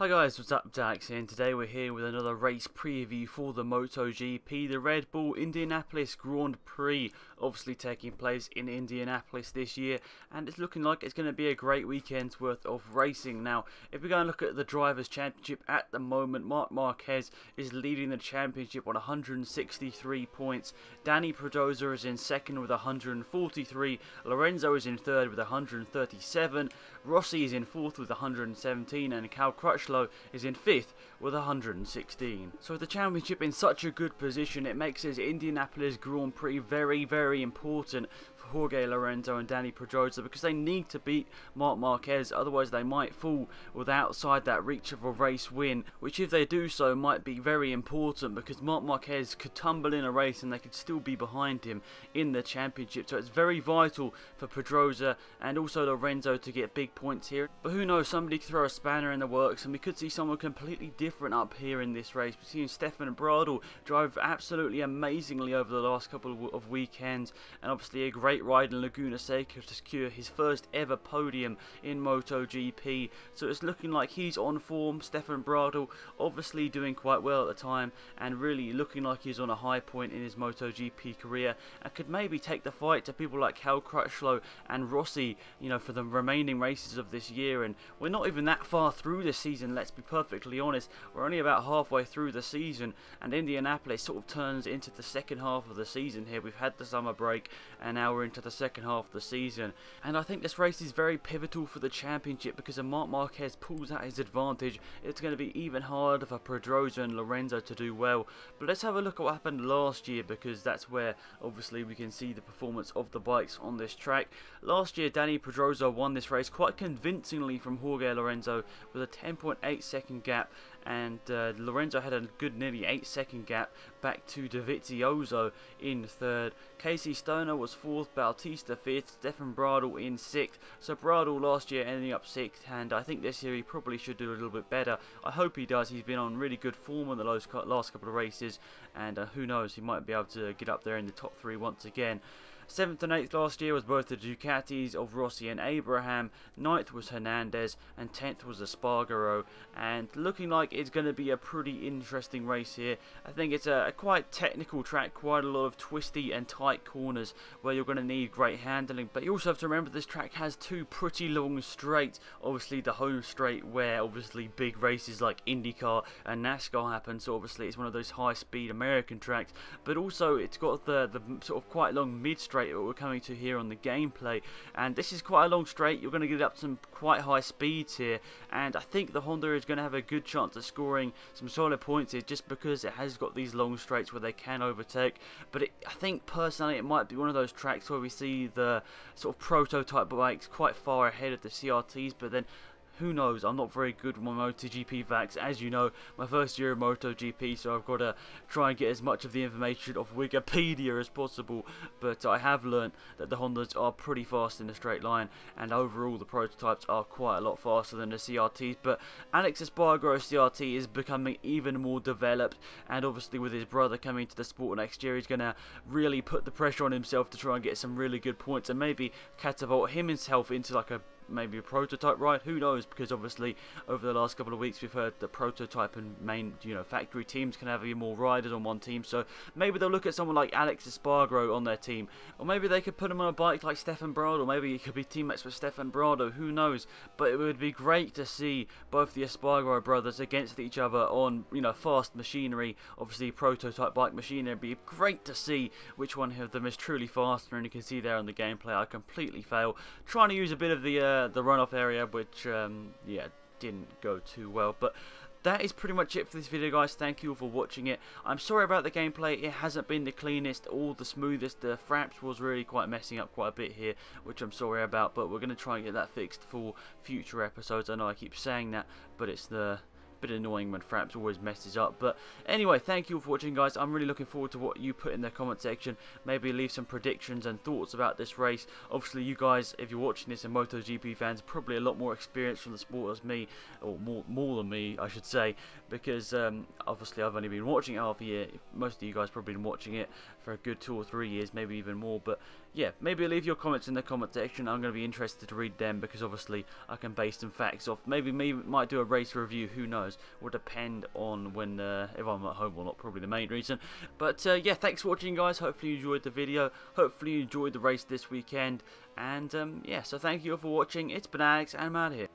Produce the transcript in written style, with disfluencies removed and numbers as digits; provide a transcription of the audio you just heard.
Hi guys, what's up? Dax here, and today we're here with another race preview for the MotoGP, the Red Bull Indianapolis Grand Prix, obviously taking place in Indianapolis this year, and it's looking like it's going to be a great weekend's worth of racing. Now, if we go and look at the Drivers' Championship at the moment, Marc Marquez is leading the championship on 163 points, Dani Pedrosa is in second with 143, Lorenzo is in third with 137, Rossi is in fourth with 117, and Cal Crutchlow is in 5th with 116. So the championship in such a good position, it makes this Indianapolis Grand Prix very, very important for Jorge Lorenzo and Dani Pedrosa, because they need to beat Marc Marquez, otherwise they might fall outside that reach of a race win, which if they do so might be very important, because Marc Marquez could tumble in a race and they could still be behind him in the championship. So it's very vital for Pedrosa and also Lorenzo to get big points here. But who knows, somebody could throw a spanner in the works and we could see someone completely different up here in this race. We've seen Stefan Bradl drive absolutely amazingly over the last couple of weekends, and obviously a great ride in Laguna Seca to secure his first ever podium in MotoGP. So it's looking like he's on form. Stefan Bradl obviously doing quite well at the time and really looking like he's on a high point in his MotoGP career and could maybe take the fight to people like Cal Crutchlow and Rossi, you know, for the remaining races of this year. And we're not even that far through this season, let's be perfectly honest. We're only about halfway through the season, and Indianapolis sort of turns into the second half of the season here. We've had the summer break and now we're into the second half of the season, and I think this race is very pivotal for the championship, because if Marc Marquez pulls out his advantage, it's going to be even harder for Pedrosa and Lorenzo to do well. But let's have a look at what happened last year, because that's where obviously we can see the performance of the bikes on this track. Last year Dani Pedrosa won this race quite convincingly from Jorge Lorenzo with a 10.8 second gap, and Lorenzo had a good nearly 8-second gap back to Dovizioso in third. Casey Stoner was fourth, Bautista fifth, Stefan Bradl in sixth. So Bradl last year ending up sixth, and I think this year he probably should do a little bit better. I hope he does. He's been on really good form in the last couple of races, and who knows, he might be able to get up there in the top three once again. 7th and 8th last year was both the Ducatis of Rossi and Abraham, 9th was Hernandez, and 10th was Espargaro. And looking like it's going to be a pretty interesting race here. I think it's a quite technical track, quite a lot of twisty and tight corners where you're going to need great handling. But you also have to remember this track has two pretty long straights. Obviously the home straight where obviously big races like IndyCar and NASCAR happen, so obviously it's one of those high speed American tracks. But also it's got the sort of quite long mid straight that we're coming to here on the gameplay, and this is quite a long straight. You're going to get up some quite high speeds here, and I think the Honda is going to have a good chance of scoring some solid points here, just because it has got these long straights where they can overtake. But I think personally it might be one of those tracks where we see the sort of prototype bikes quite far ahead of the CRTs, but then who knows, I'm not very good with my MotoGP facts. As you know, my first year of MotoGP, so I've got to try and get as much of the information off Wikipedia as possible. But I have learnt that the Hondas are pretty fast in a straight line, and overall the prototypes are quite a lot faster than the CRTs. But Alex Espargaro's CRT is becoming even more developed, and obviously with his brother coming to the sport next year, he's going to really put the pressure on himself to try and get some really good points and maybe catapult himself into like maybe a prototype ride, who knows, because obviously over the last couple of weeks we've heard the prototype and main, you know, factory teams can have even more riders on one team, so maybe they'll look at someone like Alex Espargaro on their team, or maybe they could put him on a bike like Stefan Bradl, or maybe he could be teammates with Stefan Bradl, who knows. But it would be great to see both the Espargaro brothers against each other on, you know, fast machinery, obviously prototype bike machinery. It'd be great to see which one of them is truly faster, and you can see there on the gameplay I completely fail trying to use a bit of the runoff area, which yeah, didn't go too well. But that is pretty much it for this video, guys. Thank you all for watching it. I'm sorry about the gameplay. It hasn't been the cleanest or the smoothest. The fraps was really quite messing up quite a bit here, which I'm sorry about, but we're going to try and get that fixed for future episodes. I know I keep saying that, but it's the bit annoying when Fraps always messes up. But anyway, thank you all for watching, guys. I'm really looking forward to what you put in the comment section. Maybe leave some predictions and thoughts about this race. Obviously you guys, if you're watching this, and MotoGP fans, probably a lot more experience from the sport as me, or more than me I should say, because obviously I've only been watching it half a year. Most of you guys probably been watching it for a good 2 or 3 years, maybe even more. But yeah, maybe leave your comments in the comment section. I'm going to be interested to read them because obviously I can base some facts off. Maybe might do a race review, who knows. Will depend on when if I'm at home or not, probably the main reason. But yeah, thanks for watching, guys. Hopefully you enjoyed the video. Hopefully you enjoyed the race this weekend. And yeah, so thank you all for watching. It's been Alex and I'm out of here.